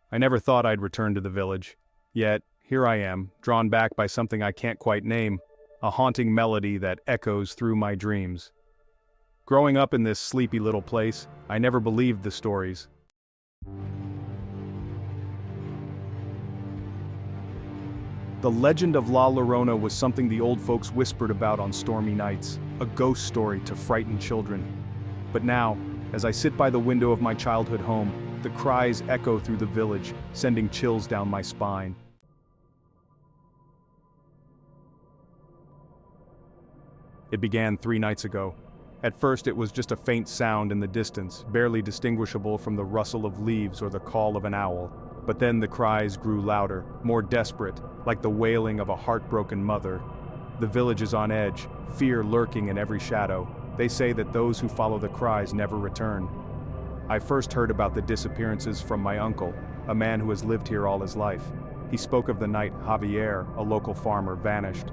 I never thought I'd return to the village. Yet, here I am, drawn back by something I can't quite name, a haunting melody that echoes through my dreams. Growing up in this sleepy little place, I never believed the stories. The legend of La Llorona was something the old folks whispered about on stormy nights, a ghost story to frighten children. But now, as I sit by the window of my childhood home, the cries echo through the village, sending chills down my spine. It began 3 nights ago. At first it was just a faint sound in the distance, barely distinguishable from the rustle of leaves or the call of an owl. But then the cries grew louder, more desperate, like the wailing of a heartbroken mother. The village is on edge, fear lurking in every shadow. They say that those who follow the cries never return. I first heard about the disappearances from my uncle, a man who has lived here all his life. He spoke of the night Javier, a local farmer, vanished.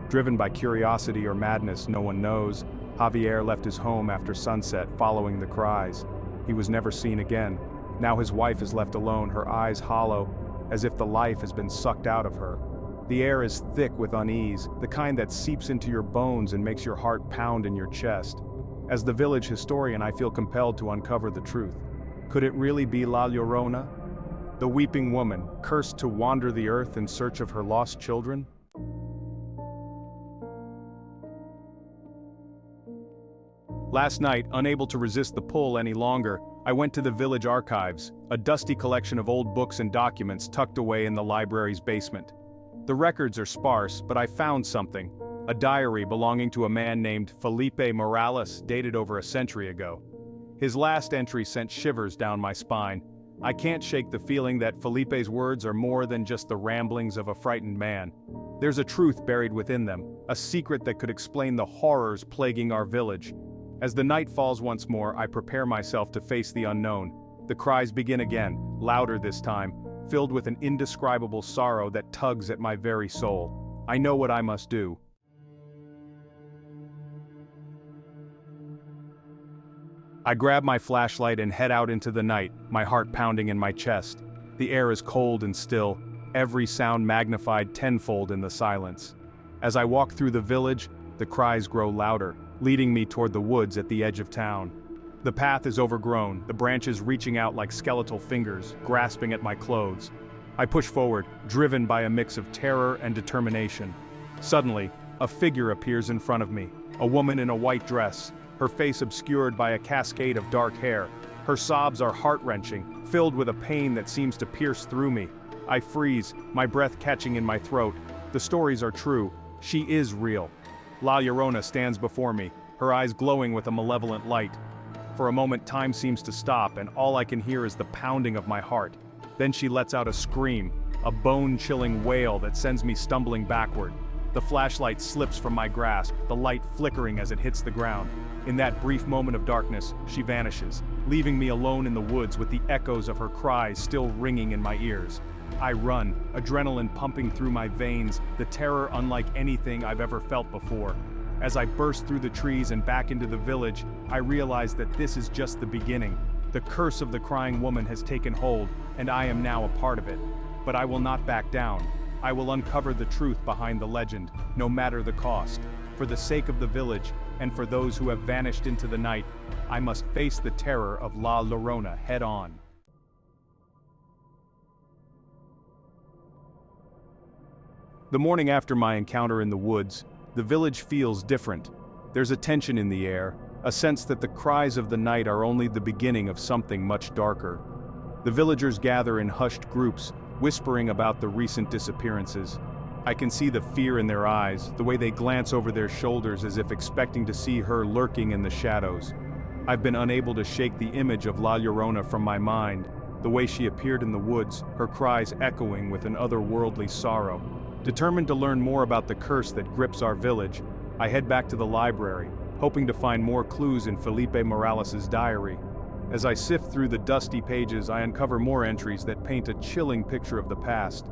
Driven by curiosity or madness, no one knows, Javier left his home after sunset following the cries. He was never seen again. Now his wife is left alone, her eyes hollow, as if the life has been sucked out of her. The air is thick with unease, the kind that seeps into your bones and makes your heart pound in your chest. As the village historian, I feel compelled to uncover the truth. Could it really be La Llorona? The weeping woman, cursed to wander the earth in search of her lost children? Last night, unable to resist the pull any longer, I went to the village archives, a dusty collection of old books and documents tucked away in the library's basement. The records are sparse, but I found something. A diary belonging to a man named Felipe Morales, dated over a century ago. His last entry sent shivers down my spine. I can't shake the feeling that Felipe's words are more than just the ramblings of a frightened man. There's a truth buried within them, a secret that could explain the horrors plaguing our village. As the night falls once more, I prepare myself to face the unknown. The cries begin again, louder this time, filled with an indescribable sorrow that tugs at my very soul. I know what I must do. I grab my flashlight and head out into the night, my heart pounding in my chest. The air is cold and still, every sound magnified tenfold in the silence. As I walk through the village, the cries grow louder, leading me toward the woods at the edge of town. The path is overgrown, the branches reaching out like skeletal fingers, grasping at my clothes. I push forward, driven by a mix of terror and determination. Suddenly, a figure appears in front of me, a woman in a white dress, her face obscured by a cascade of dark hair. Her sobs are heart-wrenching, filled with a pain that seems to pierce through me. I freeze, my breath catching in my throat. The stories are true. She is real. La Llorona stands before me, her eyes glowing with a malevolent light. For a moment, time seems to stop, and all I can hear is the pounding of my heart. Then she lets out a scream, a bone-chilling wail that sends me stumbling backward. The flashlight slips from my grasp, the light flickering as it hits the ground. In that brief moment of darkness, she vanishes, leaving me alone in the woods with the echoes of her cries still ringing in my ears. I run, adrenaline pumping through my veins, the terror unlike anything I've ever felt before. As I burst through the trees and back into the village, I realize that this is just the beginning. The curse of the crying woman has taken hold, and I am now a part of it. But I will not back down. I will uncover the truth behind the legend, no matter the cost. For the sake of the village, and for those who have vanished into the night, I must face the terror of La Llorona head on. The morning after my encounter in the woods, the village feels different. There's a tension in the air, a sense that the cries of the night are only the beginning of something much darker. The villagers gather in hushed groups, whispering about the recent disappearances. I can see the fear in their eyes, the way they glance over their shoulders as if expecting to see her lurking in the shadows. I've been unable to shake the image of La Llorona from my mind, the way she appeared in the woods, her cries echoing with an otherworldly sorrow. Determined to learn more about the curse that grips our village, I head back to the library, hoping to find more clues in Felipe Morales' diary. As I sift through the dusty pages, I uncover more entries that paint a chilling picture of the past.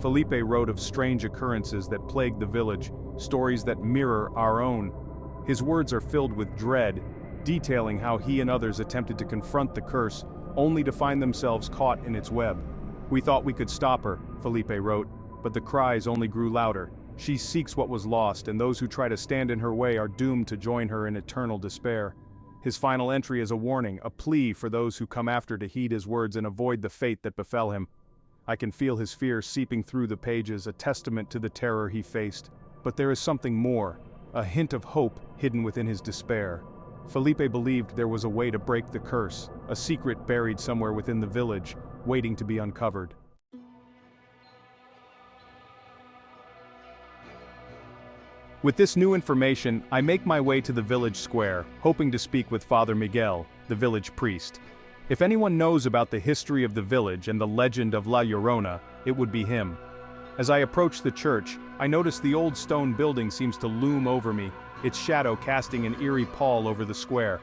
Felipe wrote of strange occurrences that plagued the village, stories that mirror our own. His words are filled with dread, detailing how he and others attempted to confront the curse, only to find themselves caught in its web. "We thought we could stop her," Felipe wrote, but the cries only grew louder. "She seeks what was lost, and those who try to stand in her way are doomed to join her in eternal despair." His final entry is a warning, a plea for those who come after to heed his words and avoid the fate that befell him. I can feel his fear seeping through the pages, a testament to the terror he faced. But there is something more, a hint of hope hidden within his despair. Felipe believed there was a way to break the curse, a secret buried somewhere within the village, waiting to be uncovered. With this new information, I make my way to the village square, hoping to speak with Father Miguel, the village priest. If anyone knows about the history of the village and the legend of La Llorona, it would be him. As I approach the church, I notice the old stone building seems to loom over me, its shadow casting an eerie pall over the square.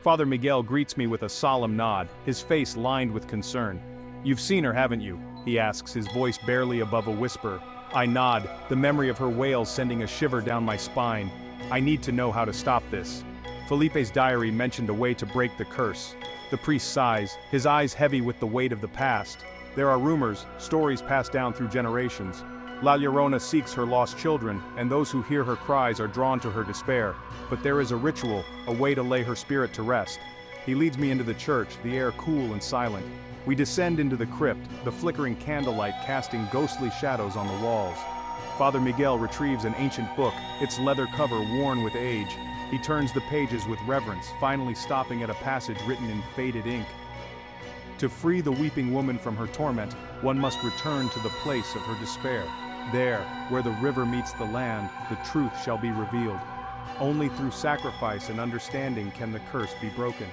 Father Miguel greets me with a solemn nod, his face lined with concern. "You've seen her, haven't you?" he asks, his voice barely above a whisper. I nod, the memory of her wails sending a shiver down my spine. I need to know how to stop this. Felipe's diary mentioned a way to break the curse. The priest sighs, his eyes heavy with the weight of the past. There are rumors, stories passed down through generations. La Llorona seeks her lost children, and those who hear her cries are drawn to her despair. But there is a ritual, a way to lay her spirit to rest. He leads me into the church, the air cool and silent. We descend into the crypt, the flickering candlelight casting ghostly shadows on the walls. Father Miguel retrieves an ancient book, its leather cover worn with age. He turns the pages with reverence, finally stopping at a passage written in faded ink. To free the weeping woman from her torment, one must return to the place of her despair. There, where the river meets the land, the truth shall be revealed. Only through sacrifice and understanding can the curse be broken.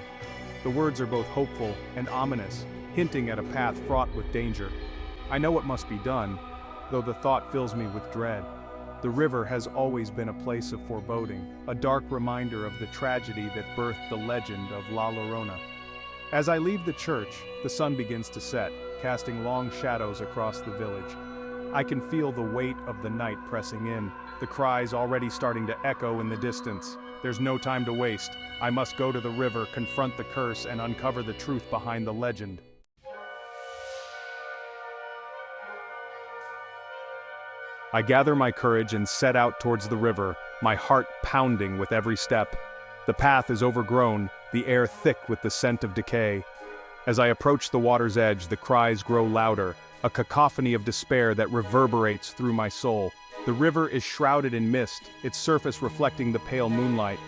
The words are both hopeful and ominous, hinting at a path fraught with danger. I know what must be done, though the thought fills me with dread. The river has always been a place of foreboding, a dark reminder of the tragedy that birthed the legend of La Llorona. As I leave the church, the sun begins to set, casting long shadows across the village. I can feel the weight of the night pressing in, the cries already starting to echo in the distance. There's no time to waste. I must go to the river, confront the curse, and uncover the truth behind the legend. I gather my courage and set out towards the river, my heart pounding with every step. The path is overgrown, the air thick with the scent of decay. As I approach the water's edge, the cries grow louder, a cacophony of despair that reverberates through my soul. The river is shrouded in mist, its surface reflecting the pale moonlight.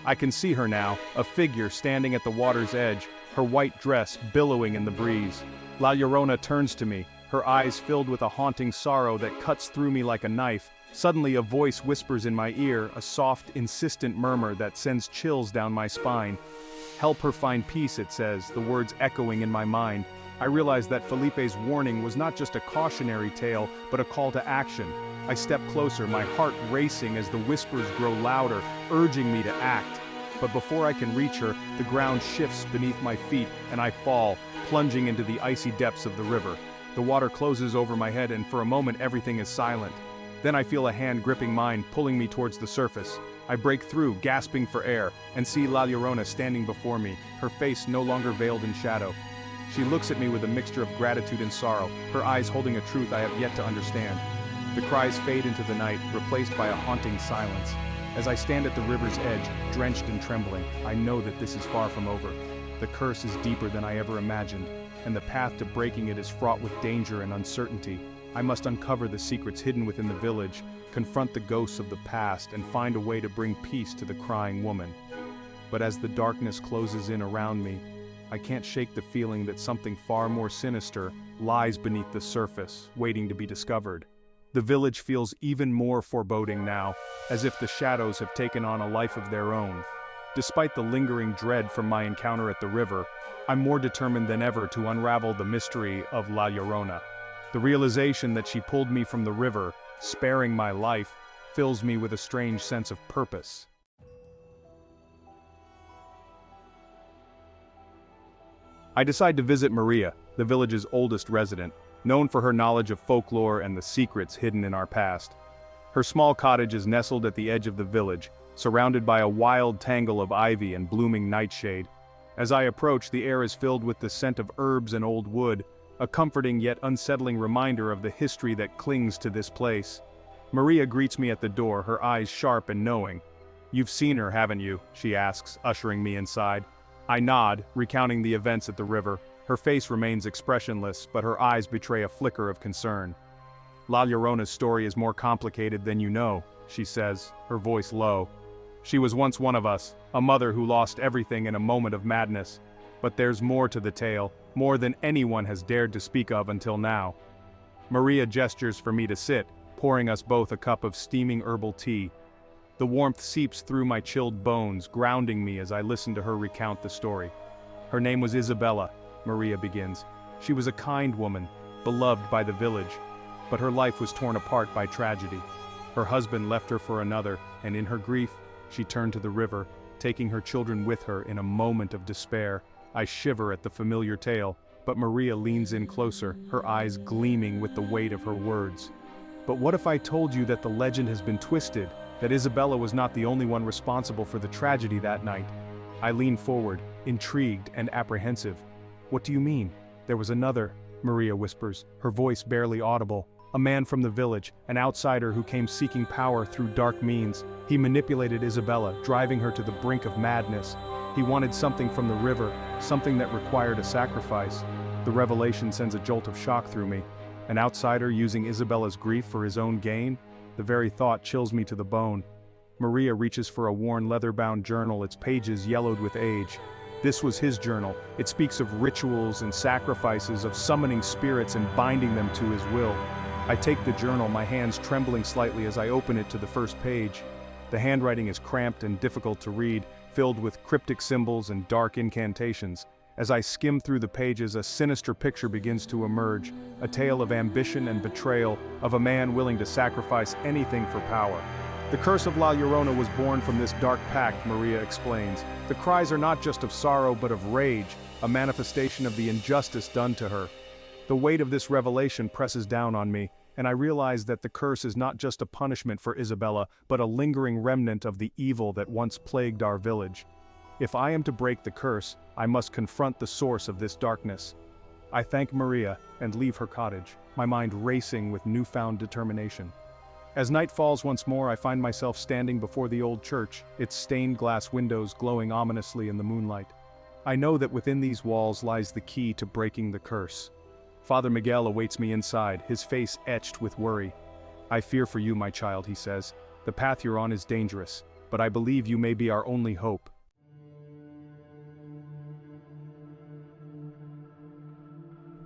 I can see her now, a figure standing at the water's edge, her white dress billowing in the breeze. La Llorona turns to me, her eyes filled with a haunting sorrow that cuts through me like a knife. Suddenly a voice whispers in my ear, a soft, insistent murmur that sends chills down my spine. "Help her find peace," it says, the words echoing in my mind. I realize that Felipe's warning was not just a cautionary tale, but a call to action. I step closer, my heart racing as the whispers grow louder, urging me to act. But before I can reach her, the ground shifts beneath my feet, and I fall, plunging into the icy depths of the river. The water closes over my head, and for a moment everything is silent. Then I feel a hand gripping mine, pulling me towards the surface. I break through, gasping for air, and see La Llorona standing before me, her face no longer veiled in shadow. She looks at me with a mixture of gratitude and sorrow, her eyes holding a truth I have yet to understand. The cries fade into the night, replaced by a haunting silence. As I stand at the river's edge, drenched and trembling, I know that this is far from over. The curse is deeper than I ever imagined, and the path to breaking it is fraught with danger and uncertainty. I must uncover the secrets hidden within the village, confront the ghosts of the past, and find a way to bring peace to the crying woman. But as the darkness closes in around me, I can't shake the feeling that something far more sinister lies beneath the surface, waiting to be discovered. The village feels even more foreboding now, as if the shadows have taken on a life of their own. Despite the lingering dread from my encounter at the river, I'm more determined than ever to unravel the mystery of La Llorona. The realization that she pulled me from the river, sparing my life, fills me with a strange sense of purpose. I decide to visit Maria, the village's oldest resident, known for her knowledge of folklore and the secrets hidden in our past. Her small cottage is nestled at the edge of the village, surrounded by a wild tangle of ivy and blooming nightshade. As I approach, the air is filled with the scent of herbs and old wood, a comforting yet unsettling reminder of the history that clings to this place. Maria greets me at the door, her eyes sharp and knowing. "You've seen her, haven't you?" she asks, ushering me inside. I nod, recounting the events at the river. Her face remains expressionless, but her eyes betray a flicker of concern. "La Llorona's story is more complicated than you know," she says, her voice low. "She was once one of us, a mother who lost everything in a moment of madness. But there's more to the tale, more than anyone has dared to speak of until now." Maria gestures for me to sit, pouring us both a cup of steaming herbal tea. The warmth seeps through my chilled bones, grounding me as I listen to her recount the story. "Her name was Isabella," Maria begins. "She was a kind woman, beloved by the village. But her life was torn apart by tragedy. Her husband left her for another, and in her grief, she turned to the river, taking her children with her in a moment of despair." I shiver at the familiar tale, but Maria leans in closer, her eyes gleaming with the weight of her words. "But what if I told you that the legend has been twisted, that Isabella was not the only one responsible for the tragedy that night?" I lean forward, intrigued and apprehensive. "What do you mean?" "There was another," Maria whispers, her voice barely audible. "A man from the village, an outsider who came seeking power through dark means. He manipulated Isabella, driving her to the brink of madness. He wanted something from the river, something that required a sacrifice. The revelation sends a jolt of shock through me. An outsider using Isabella's grief for his own gain? The very thought chills me to the bone." Maria reaches for a worn leather-bound journal, its pages yellowed with age. This was his journal. It speaks of rituals and sacrifices, of summoning spirits and binding them to his will. I take the journal, my hands trembling slightly as I open it to the first page. The handwriting is cramped and difficult to read, filled with cryptic symbols and dark incantations. As I skim through the pages, a sinister picture begins to emerge, a tale of ambition and betrayal, of a man willing to sacrifice anything for power. "The Curse of La Llorona was born from this dark pact," Maria explains. "The cries are not just of sorrow but of rage, a manifestation of the injustice done to her." The weight of this revelation presses down on me, and I realize that the curse is not just a punishment for Isabella, but a lingering remnant of the evil that once plagued our village. If I am to break the curse, I must confront the source of this darkness. I thank Maria and leave her cottage, my mind racing with newfound determination. As night falls once more, I find myself standing before the old church, its stained glass windows glowing ominously in the moonlight. I know that within these walls lies the key to breaking the curse. Father Miguel awaits me inside, his face etched with worry. "I fear for you, my child," he says. "The path you're on is dangerous, but I believe you may be our only hope."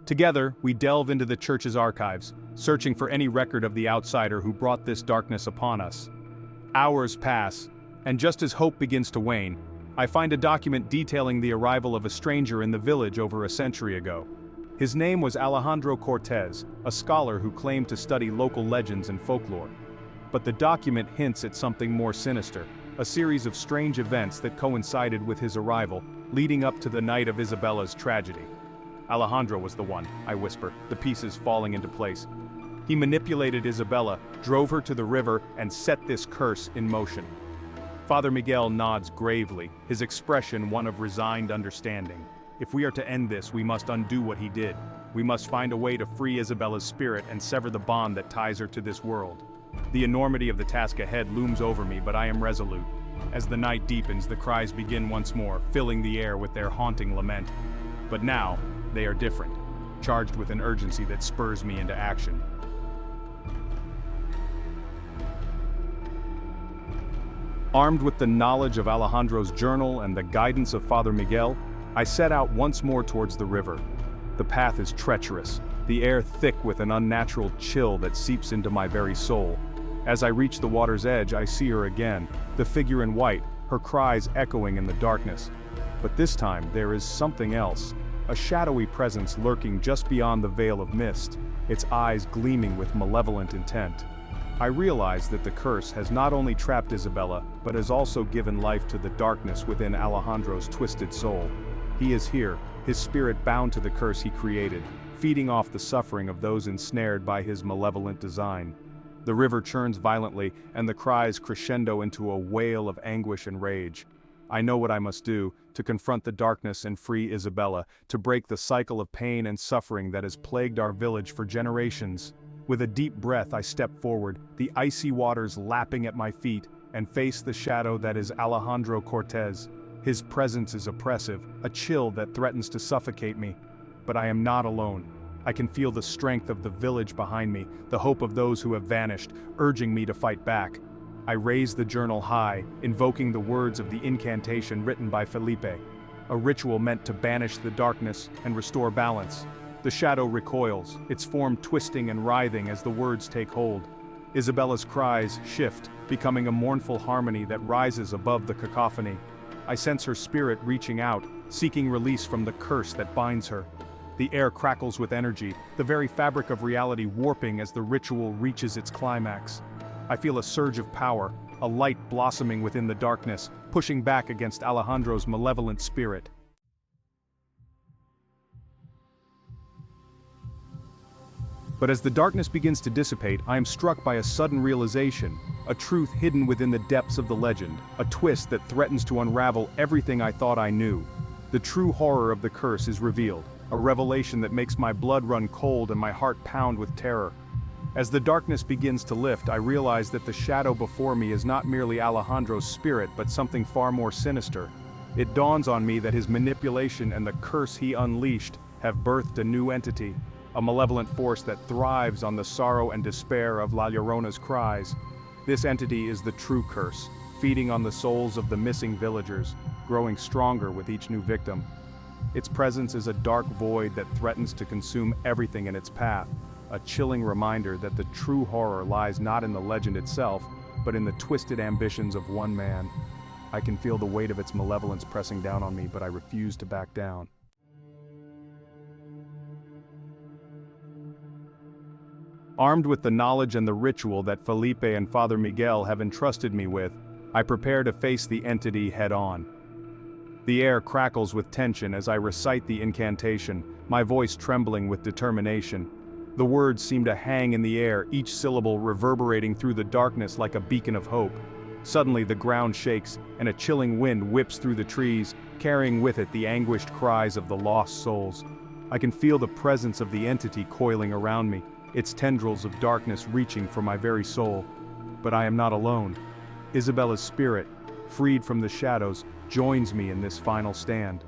Together, we delve into the church's archives, searching for any record of the outsider who brought this darkness upon us. Hours pass, and just as hope begins to wane, I find a document detailing the arrival of a stranger in the village over a century ago. His name was Alejandro Cortez, a scholar who claimed to study local legends and folklore. But the document hints at something more sinister, a series of strange events that coincided with his arrival, leading up to the night of Isabella's tragedy. "Alejandro was the one," I whisper, the pieces falling into place. "He manipulated Isabella, drove her to the river, and set this curse in motion." Father Miguel nods gravely, his expression one of resigned understanding. "If we are to end this, we must undo what he did. We must find a way to free Isabella's spirit and sever the bond that ties her to this world." The enormity of the task ahead looms over me, but I am resolute. As the night deepens, the cries begin once more, filling the air with their haunting lament. But now, they are different, charged with an urgency that spurs me into action. Armed with the knowledge of Alejandro's journal and the guidance of Father Miguel, I set out once more towards the river. The path is treacherous, the air thick with an unnatural chill that seeps into my very soul. As I reach the water's edge, I see her again, the figure in white, her cries echoing in the darkness. But this time, there is something else, a shadowy presence lurking just beyond the veil of mist, its eyes gleaming with malevolent intent. I realize that the curse has not only trapped Isabella, but has also given life to the darkness within Alejandro's twisted soul. He is here, his spirit bound to the curse he created, feeding off the suffering of those ensnared by his malevolent design. The river churns violently, and the cries crescendo into a wail of anguish and rage. I know what I must do, to confront the darkness and free Isabella, to break the cycle of pain and suffering that has plagued our village for generations. With a deep breath I step forward, the icy waters lapping at my feet, and face the shadow that is Alejandro Cortez. His presence is oppressive, a chill that threatens to suffocate me. But I am not alone. I can feel the strength of the village behind me, the hope of those who have vanished, urging me to fight back. I raise the journal high, invoking the words of the incantation written by Felipe, a ritual meant to banish the darkness and restore balance. The shadow recoils, its form twisting and writhing as the words take hold. Isabella's cries shift, becoming a mournful harmony that rises above the cacophony. I sense her spirit reaching out, seeking release from the curse that binds her. The air crackles with energy, the very fabric of reality warping as the ritual reaches its climax. I feel a surge of power, a light blossoming within the darkness, pushing back against Alejandro's malevolent spirit. But as the darkness begins to dissipate, I am struck by a sudden realization, a truth hidden within the depths of the legend, a twist that threatens to unravel everything I thought I knew. The true horror of the curse is revealed, a revelation that makes my blood run cold and my heart pound with terror. As the darkness begins to lift, I realize that the shadow before me is not merely Alejandro's spirit but something far more sinister. It dawns on me that his manipulation and the curse he unleashed have birthed a new entity, a malevolent force that thrives on the sorrow and despair of La Llorona's cries. This entity is the true curse, feeding on the souls of the missing villagers, growing stronger with each new victim. Its presence is a dark void that threatens to consume everything in its path, a chilling reminder that the true horror lies not in the legend itself, but in the twisted ambitions of one man. I can feel the weight of its malevolence pressing down on me, but I refuse to back down. Armed with the knowledge and the ritual that Felipe and Father Miguel have entrusted me with, I prepare to face the entity head-on. The air crackles with tension as I recite the incantation, my voice trembling with determination. The words seem to hang in the air, each syllable reverberating through the darkness like a beacon of hope. Suddenly the ground shakes, and a chilling wind whips through the trees, carrying with it the anguished cries of the lost souls. I can feel the presence of the entity coiling around me, its tendrils of darkness reaching for my very soul. But I am not alone. Isabella's spirit, freed from the shadows, joins me in this final stand.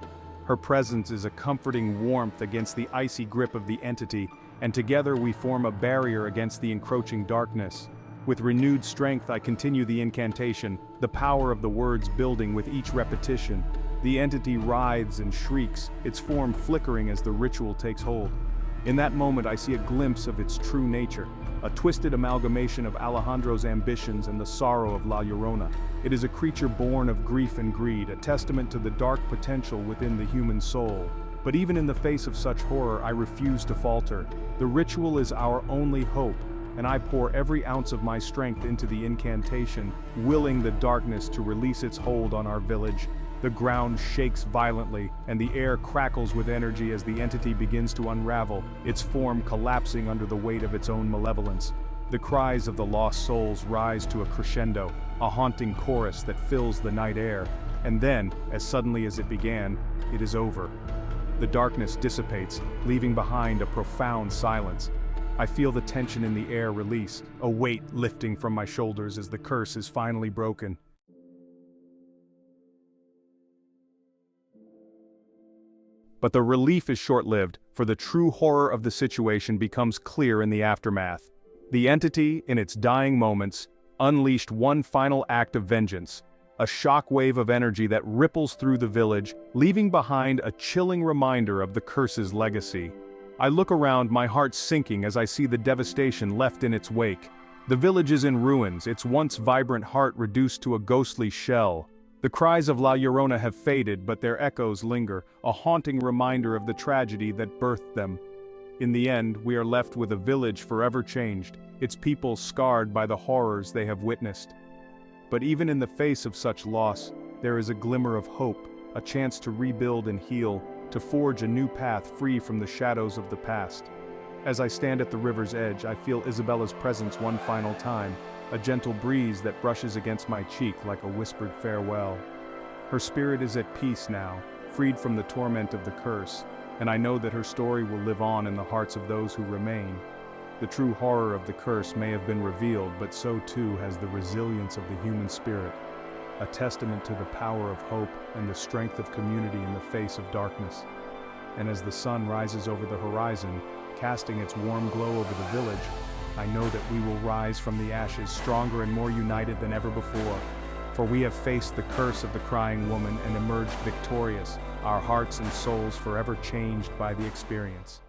Her presence is a comforting warmth against the icy grip of the entity, and together we form a barrier against the encroaching darkness. With renewed strength I continue the incantation, the power of the words building with each repetition. The entity writhes and shrieks, its form flickering as the ritual takes hold. In that moment I see a glimpse of its true nature, a twisted amalgamation of Alejandro's ambitions and the sorrow of La Llorona. It is a creature born of grief and greed, a testament to the dark potential within the human soul. But even in the face of such horror, I refuse to falter. The ritual is our only hope, and I pour every ounce of my strength into the incantation, willing the darkness to release its hold on our village. The ground shakes violently, and the air crackles with energy as the entity begins to unravel, its form collapsing under the weight of its own malevolence. The cries of the lost souls rise to a crescendo, a haunting chorus that fills the night air. And then, as suddenly as it began, it is over. The darkness dissipates, leaving behind a profound silence. I feel the tension in the air release, a weight lifting from my shoulders as the curse is finally broken. But the relief is short-lived, for the true horror of the situation becomes clear in the aftermath. The entity, in its dying moments, unleashed one final act of vengeance, a shockwave of energy that ripples through the village, leaving behind a chilling reminder of the curse's legacy. I look around, my heart sinking as I see the devastation left in its wake. The village is in ruins, its once vibrant heart reduced to a ghostly shell. The cries of La Llorona have faded, but their echoes linger, a haunting reminder of the tragedy that birthed them. In the end, we are left with a village forever changed, its people scarred by the horrors they have witnessed. But even in the face of such loss, there is a glimmer of hope, a chance to rebuild and heal, to forge a new path free from the shadows of the past. As I stand at the river's edge, I feel Isabella's presence one final time, a gentle breeze that brushes against my cheek like a whispered farewell. Her spirit is at peace now, freed from the torment of the curse, and I know that her story will live on in the hearts of those who remain. The true horror of the curse may have been revealed, but so too has the resilience of the human spirit, a testament to the power of hope and the strength of community in the face of darkness. And as the sun rises over the horizon, casting its warm glow over the village, I know that we will rise from the ashes stronger and more united than ever before. For we have faced the curse of the crying woman and emerged victorious, our hearts and souls forever changed by the experience.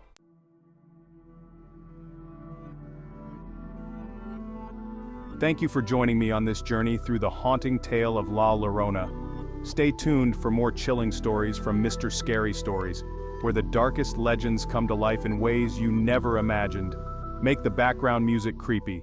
Thank you for joining me on this journey through the haunting tale of La Llorona. Stay tuned for more chilling stories from Mr. Scary Stories, where the darkest legends come to life in ways you never imagined. Make the background music creepy,